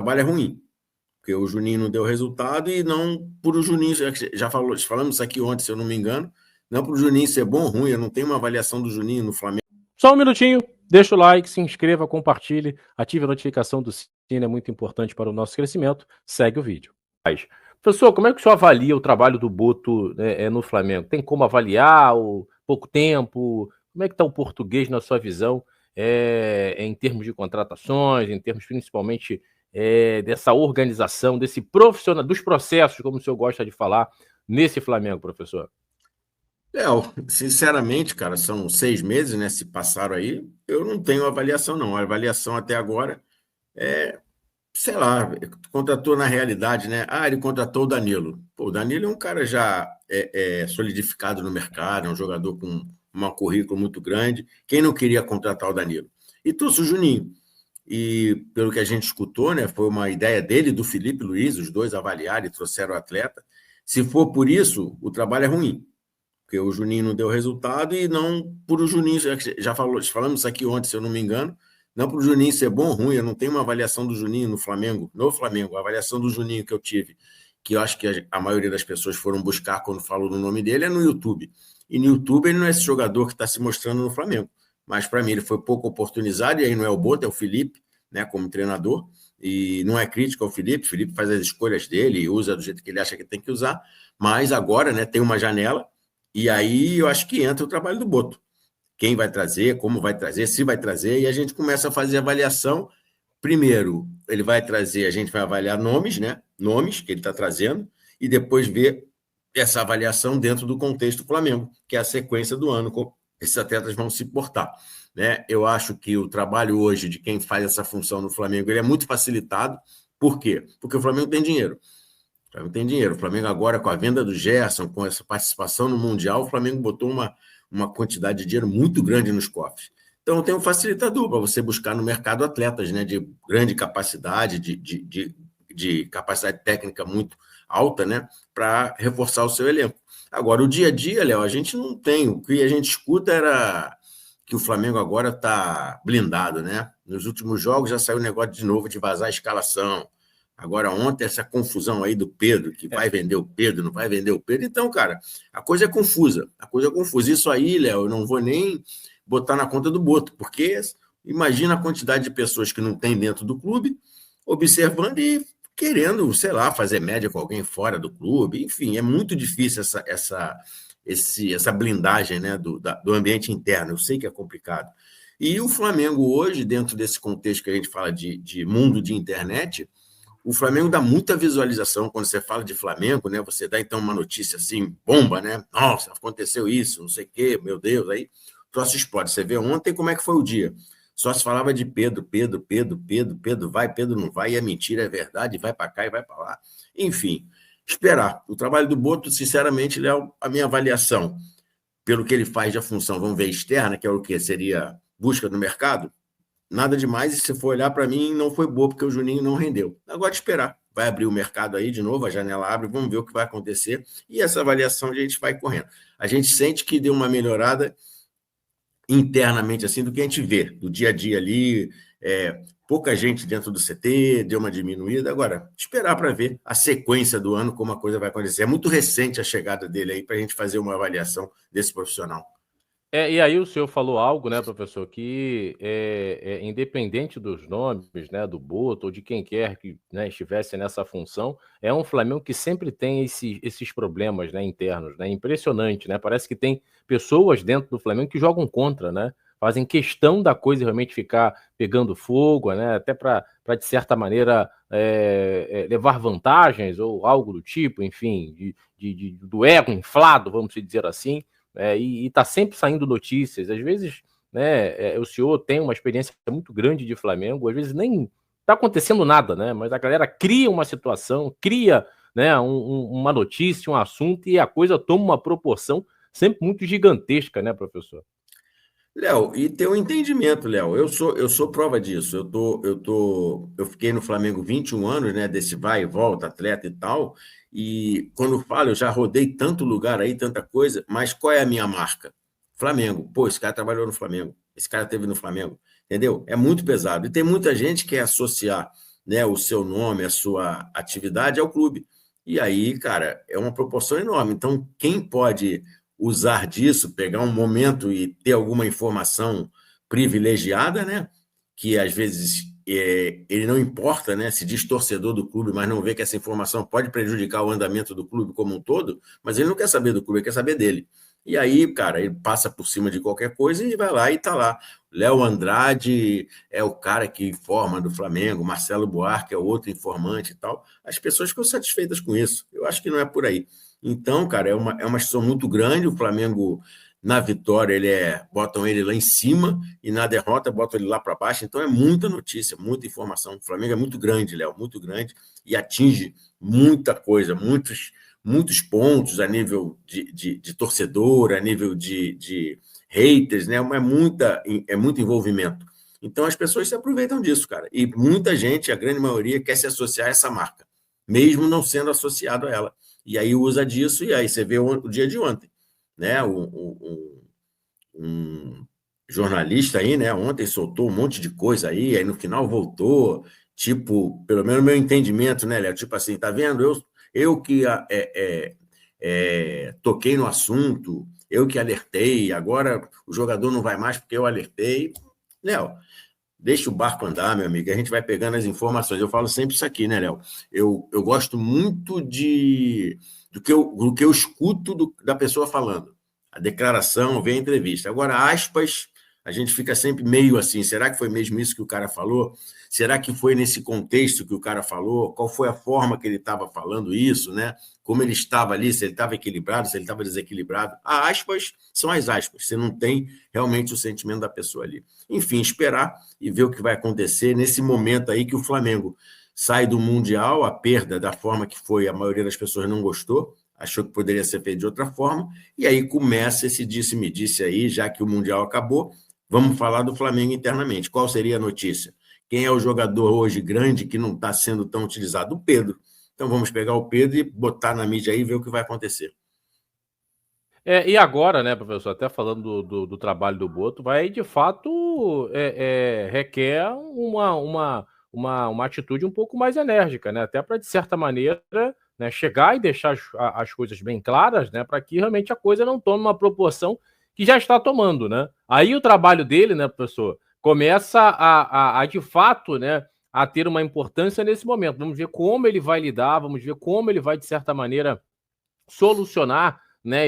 trabalho é ruim, porque o Juninho não deu resultado e não por o Juninho, falamos isso aqui ontem, se eu não me engano, não por o Juninho ser bom ou ruim, eu não tenho uma avaliação do Juninho no Flamengo. Só um minutinho, deixa o like, se inscreva, compartilhe, ative a notificação do sino, é muito importante para o nosso crescimento, segue o vídeo. Professor, como é que o senhor avalia o trabalho do Boto no Flamengo? Tem como avaliar o pouco tempo? Como é que está o português na sua visão, em termos de contratações, em termos principalmente dessa organização, desse profissional, dos processos, como o senhor gosta de falar, nesse Flamengo, professor? Léo, sinceramente, cara, são 6 meses, né? Se passaram aí, eu não tenho avaliação, não. A avaliação até agora é, sei lá, contratou na realidade, né? Ah, ele contratou o Danilo. Pô, o Danilo é um cara já solidificado no mercado, é um jogador com um currículo muito grande. Quem não queria contratar o Danilo? E trouxe o Juninho. E pelo que a gente escutou, né, foi uma ideia dele e do Felipe Luiz, os dois avaliaram e trouxeram o atleta. Se for por isso, o trabalho é ruim, porque o Juninho não deu resultado e não por o Juninho, falamos isso aqui ontem, se eu não me engano, não por o Juninho ser bom ou ruim, eu não tenho uma avaliação do Juninho no Flamengo, a avaliação do Juninho que eu tive, que eu acho que a maioria das pessoas foram buscar quando falou no nome dele, é no YouTube. E no YouTube ele não é esse jogador que está se mostrando no Flamengo, mas para mim ele foi pouco oportunizado, e aí não é o Boto, é o Felipe, né, como treinador, e não é crítica ao Felipe, o Felipe faz as escolhas dele e usa do jeito que ele acha que tem que usar, mas agora, né, tem uma janela, e aí eu acho que entra o trabalho do Boto. Quem vai trazer, como vai trazer, se vai trazer, e a gente começa a fazer avaliação. Primeiro, ele vai trazer, a gente vai avaliar nomes, né? Nomes que ele está trazendo, e depois ver essa avaliação dentro do contexto do Flamengo, que é a sequência do ano, como esses atletas vão se portar. Né? Eu acho que o trabalho hoje de quem faz essa função no Flamengo ele é muito facilitado. Por quê? Porque o Flamengo tem dinheiro. O Flamengo tem dinheiro. O Flamengo agora, com a venda do Gerson, com essa participação no Mundial, o Flamengo botou uma quantidade de dinheiro muito grande nos cofres. Então, tem um facilitador para você buscar no mercado atletas, né, de grande capacidade, de capacidade técnica muito alta, né, para reforçar o seu elenco. Agora, o dia a dia, Léo, a gente não tem. O que a gente escuta era que o Flamengo agora está blindado, né? Nos últimos jogos já saiu o negócio de novo de vazar a escalação. Agora, ontem, essa confusão aí do Pedro, que vai vender o Pedro, não vai vender o Pedro. Então, cara, a coisa é confusa. A coisa é confusa. Isso aí, Léo, eu não vou nem botar na conta do Boto, porque imagina a quantidade de pessoas que não tem dentro do clube, observando e querendo, sei lá, fazer média com alguém fora do clube. Enfim, é muito difícil essa blindagem, né, do ambiente interno. Eu sei que é complicado. E o Flamengo hoje, dentro desse contexto que a gente fala de mundo de internet, o Flamengo dá muita visualização quando você fala de Flamengo, né? Você dá então uma notícia assim, bomba, né? Nossa, aconteceu isso, não sei o quê, meu Deus, aí só se explode. Você vê ontem como é que foi o dia. Só se falava de Pedro, Pedro vai, Pedro não vai, e é mentira, é verdade, vai para cá e vai para lá. Enfim, esperar. O trabalho do Boto, sinceramente, Léo, a minha avaliação, pelo que ele faz de função, vamos ver, externa, que é o que seria busca no mercado, nada demais, e se for olhar para mim, não foi boa, porque o Juninho não rendeu. Agora de esperar. Vai abrir o mercado aí de novo, a janela abre, vamos ver o que vai acontecer, e essa avaliação a gente vai correndo. A gente sente que deu uma melhorada internamente, assim, do que a gente vê, do dia a dia ali, pouca gente dentro do CT, deu uma diminuída. Agora, esperar para ver a sequência do ano, como a coisa vai acontecer. É muito recente a chegada dele aí, para a gente fazer uma avaliação desse profissional. E aí o senhor falou algo, né, professor, que independente dos nomes, né, do Boto ou de quem quer que, né, estivesse nessa função, é um Flamengo que sempre tem esses problemas, né, internos, né, impressionante, né, parece que tem pessoas dentro do Flamengo que jogam contra, né, fazem questão da coisa realmente ficar pegando fogo, né, até para de certa maneira levar vantagens ou algo do tipo, enfim, do ego inflado, vamos dizer assim. E está sempre saindo notícias. Às vezes, né, o senhor tem uma experiência muito grande de Flamengo, às vezes nem está acontecendo nada, né? Mas a galera cria uma situação, cria, né, uma notícia, um assunto, e a coisa toma uma proporção sempre muito gigantesca, né, professor? Léo, e ter um entendimento, Léo. Eu sou prova disso. Eu fiquei no Flamengo 21 anos, né? Desse vai e volta, atleta e tal. E quando eu falo, eu já rodei tanto lugar aí, tanta coisa, mas qual é a minha marca? Flamengo. Pô, esse cara trabalhou no Flamengo. Esse cara teve no Flamengo. Entendeu? É muito pesado. E tem muita gente que quer associar né, o seu nome, a sua atividade, é o clube. E aí, cara, é uma proporção enorme. Então, quem pode usar disso, pegar um momento e ter alguma informação privilegiada, né? Que às vezes ele não importa, né? Se diz torcedor do clube, mas não vê que essa informação pode prejudicar o andamento do clube como um todo, mas ele não quer saber do clube, ele quer saber dele. E aí, cara, ele passa por cima de qualquer coisa e vai lá e tá lá. Léo Andrade é o cara que informa do Flamengo, Marcelo Buarque é outro informante e tal. As pessoas ficam satisfeitas com isso. Eu acho que não é por aí. Então, cara, é uma situação muito grande. O Flamengo, na vitória, botam ele lá em cima e na derrota botam ele lá para baixo. Então, é muita notícia, muita informação. O Flamengo é muito grande, Léo, muito grande e atinge muita coisa, muitos pontos a nível de torcedor, a nível de haters, né? É muito envolvimento. Então as pessoas se aproveitam disso, cara. E muita gente, a grande maioria, quer se associar a essa marca, mesmo não sendo associado a ela. E aí usa disso, e aí você vê o dia de ontem, né? Um jornalista aí, né? Ontem soltou um monte de coisa aí no final voltou, tipo, pelo menos meu entendimento, né, Léo? Tipo assim, tá vendo? Eu que toquei no assunto, eu que alertei, agora o jogador não vai mais porque eu alertei. Léo, deixa o barco andar, meu amigo, a gente vai pegando as informações. Eu falo sempre isso aqui, né, Léo? Eu gosto muito do que eu escuto da pessoa falando. A declaração, vem a entrevista. Agora, aspas, a gente fica sempre meio assim, será que foi mesmo isso que o cara falou? Será que foi nesse contexto que o cara falou? Qual foi a forma que ele estava falando isso, né? Como ele estava ali, se ele estava equilibrado, se ele estava desequilibrado. As aspas são as aspas, você não tem realmente o sentimento da pessoa ali. Enfim, esperar e ver o que vai acontecer nesse momento aí que o Flamengo sai do Mundial, a perda da forma que foi, a maioria das pessoas não gostou, achou que poderia ser feito de outra forma, e aí começa esse disse-me-disse aí, já que o Mundial acabou, vamos falar do Flamengo internamente. Qual seria a notícia? Quem é o jogador hoje grande que não está sendo tão utilizado? O Pedro. Então vamos pegar o Pedro e botar na mídia aí e ver o que vai acontecer. E agora, né, professor, até falando do trabalho do Boto, vai de fato requer uma atitude um pouco mais enérgica, né? Até para, de certa maneira, né, chegar e deixar as coisas bem claras, né? Para que realmente a coisa não tome uma proporção que já está tomando, né? Aí o trabalho dele, né, professor, começa a de fato, né, a ter uma importância nesse momento. Vamos ver como ele vai lidar, vamos ver como ele vai, de certa maneira, solucionar, né,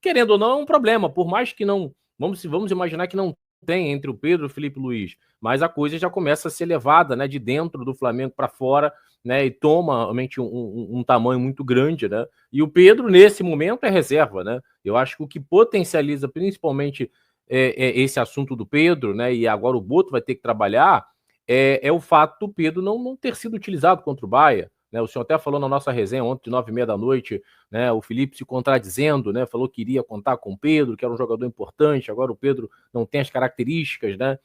querendo ou não, é um problema, por mais que não, vamos imaginar que não tem entre o Pedro e o Felipe Luiz, mas a coisa já começa a ser levada, né, de dentro do Flamengo para fora, né, e toma realmente um tamanho muito grande, né, e o Pedro, nesse momento, é reserva, né, eu acho que o que potencializa principalmente esse assunto do Pedro, né, e agora o Boto vai ter que trabalhar, é o fato do Pedro não ter sido utilizado contra o Bahia, né, o senhor até falou na nossa resenha ontem, de 9h30 da noite, né, o Felipe se contradizendo, né, falou que iria contar com o Pedro, que era um jogador importante, agora o Pedro não tem as características, né,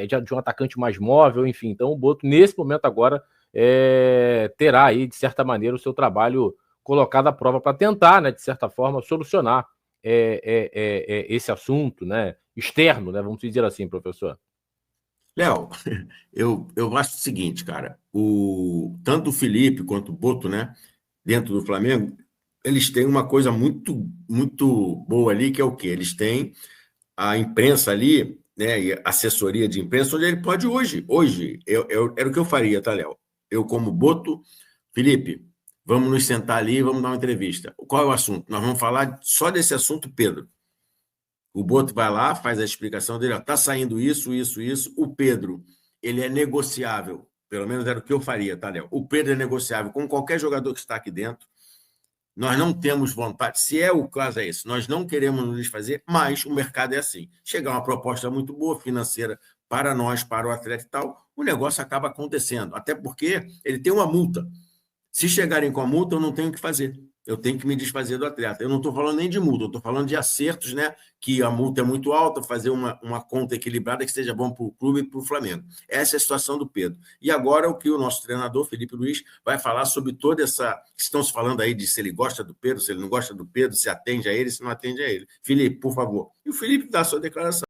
de um atacante mais móvel, enfim. Então o Boto, nesse momento agora, terá aí, de certa maneira, o seu trabalho colocado à prova para tentar, né, de certa forma, solucionar esse assunto, né, externo, né, vamos dizer assim, professor. Léo, eu acho o seguinte, cara, tanto o Felipe quanto o Boto, né, dentro do Flamengo, eles têm uma coisa muito boa ali, que é o quê? Eles têm a imprensa ali, né, e a assessoria de imprensa, onde ele pode hoje, era o que eu faria, tá, Léo? Eu como Boto, Felipe, vamos nos sentar ali e vamos dar uma entrevista. Qual é o assunto? Nós vamos falar só desse assunto, Pedro. O Boto vai lá, faz a explicação dele, está saindo isso, isso, isso. O Pedro, ele é negociável, pelo menos era o que eu faria, tá, Léo? O Pedro é negociável com qualquer jogador que está aqui dentro. Nós não temos vontade, se é o caso é esse, nós não queremos nos desfazer, mas o mercado é assim. Chegar uma proposta muito boa financeira para nós, para o atleta e tal, o negócio acaba acontecendo. Até porque ele tem uma multa. Se chegarem com a multa, eu não tenho o que fazer. Eu tenho que me desfazer do atleta. Eu não estou falando nem de multa, eu estou falando de acertos, né? Que a multa é muito alta, fazer uma conta equilibrada que seja bom para o clube e para o Flamengo. Essa é a situação do Pedro. E agora o que o nosso treinador, Felipe Luiz, vai falar sobre toda essa. Estão se falando aí de se ele gosta do Pedro, se ele não gosta do Pedro, se atende a ele, se não atende a ele. Felipe, por favor. E o Felipe dá a sua declaração.